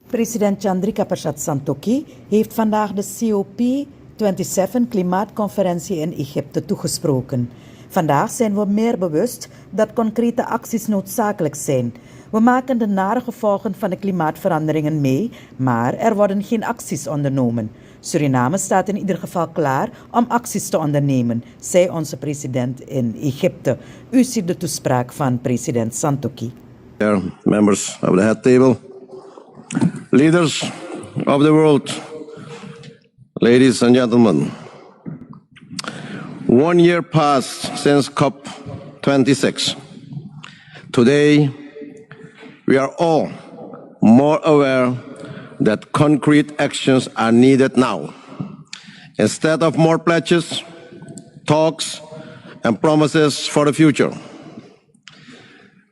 President Chandrika Prasad Santokhi heeft vandaag de COP27 klimaatconferentie in Egypte toegesproken. Vandaag zijn we meer bewust dat concrete acties noodzakelijk zijn. We maken de nare gevolgen van de klimaatveranderingen mee, maar er worden geen acties ondernomen. Suriname staat in ieder geval klaar om acties te ondernemen, zei onze president in Egypte. U ziet de toespraak van president Santokhi. Members of the head table, leaders of the world, ladies and gentlemen. 1 year passed since COP26. Today, we are all more aware that concrete actions are needed now. Instead of more pledges, talks, and promises for the future.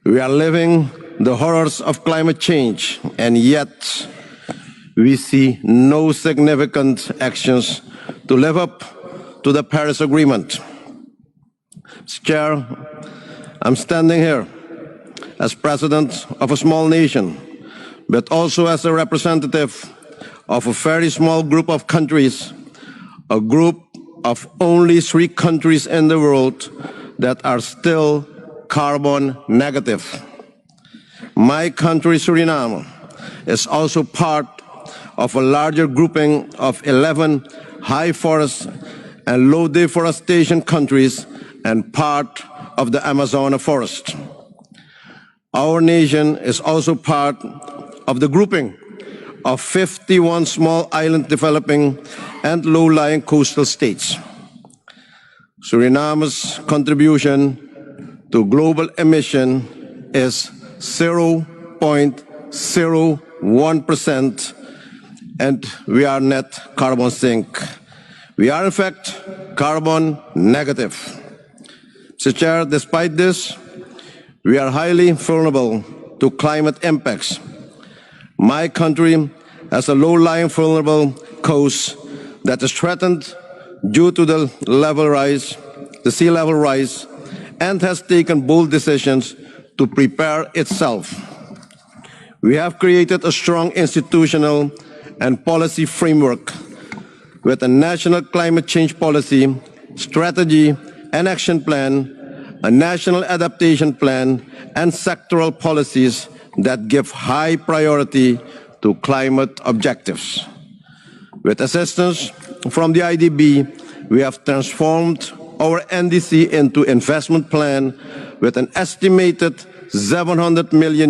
We are living the horrors of climate change, and yet we see no significant actions to live up to the Paris Agreement. Mr. Chair, I'm standing here as president of a small nation, but also as a representative of a very small group of countries, a group of only 3 countries in the world that are still carbon negative. My country, Suriname, is also part of a larger grouping of 11 high forest and low deforestation countries and part of the Amazon forest. Our nation is also part of the grouping of 51 small island developing and low-lying coastal states. Suriname's contribution to global emission is 0.01%, and we are net carbon sink. We are in fact carbon negative. Mr. Chair, despite this, we are highly vulnerable to climate impacts. My country has a low-lying vulnerable coast that is threatened due to the sea level rise, and has taken bold decisions to prepare itself. We have created a strong institutional and policy framework with a national climate change policy, strategy and action plan, a national adaptation plan, and sectoral policies that give high priority to climate objectives. With assistance from the IDB, we have transformed our NDC into investment plan with an estimated $700 million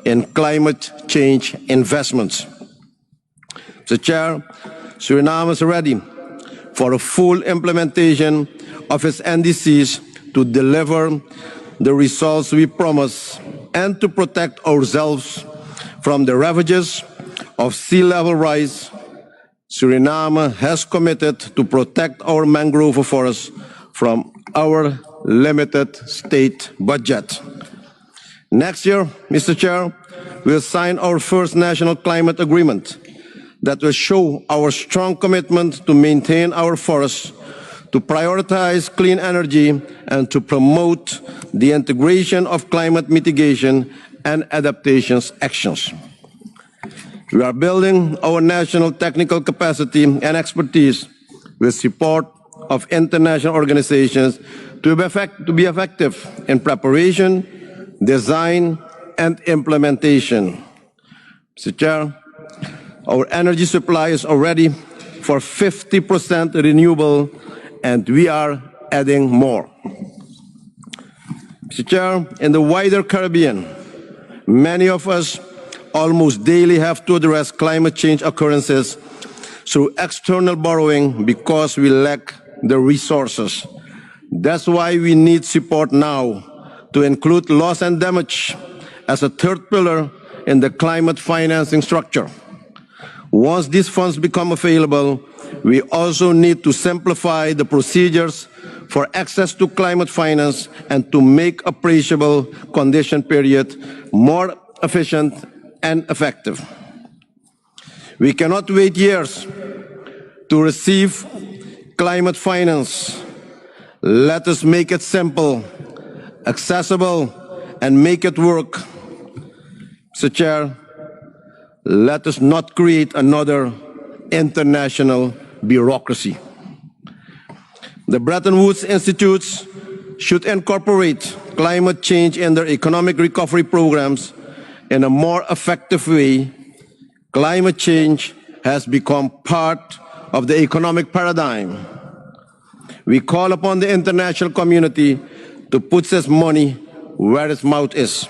in climate change investments. Mr. Chair, Suriname is ready for a full implementation of its NDCs to deliver the results we promise and to protect ourselves from the ravages of sea level rise. Suriname has committed to protect our mangrove forests from our limited state budget. Next year, Mr. Chair, we'll sign our first national climate agreement that will show our strong commitment to maintain our forests, to prioritize clean energy, and to promote the integration of climate mitigation and adaptations actions. We are building our national technical capacity and expertise with support of international organizations to be effective in preparation, design, and implementation. Mr. Chair, our energy supply is already for 50% renewable, and we are adding more. Mr. Chair, in the wider Caribbean, many of us almost daily have to address climate change occurrences through external borrowing because we lack the resources. That's why we need support now to include loss and damage as a third pillar in the climate financing structure. Once these funds become available, we also need to simplify the procedures for access to climate finance and to make appreciable condition period more efficient and effective. We cannot wait years to receive climate finance. Let us make it simple, accessible, and make it work. Mr. Chair, let us not create another international bureaucracy. The Bretton Woods Institutes should incorporate climate change in their economic recovery programs in a more effective way. Climate change has become part of the economic paradigm. We call upon the international community to put its money where its mouth is.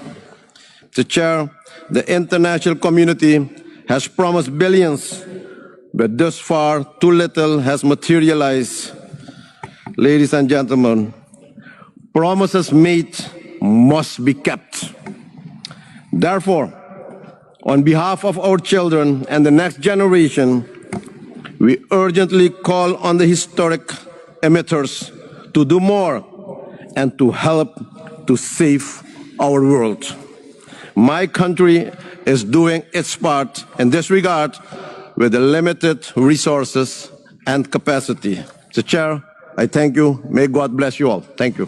Mr. Chair, the international community has promised billions, but thus far too little has materialized. Ladies and gentlemen, promises made must be kept. Therefore, on behalf of our children and the next generation, we urgently call on the historic emitters to do more and to help to save our world. My country is doing its part in this regard with the limited resources and capacity. Mr. Chair, I thank you. May God bless you all. Thank you.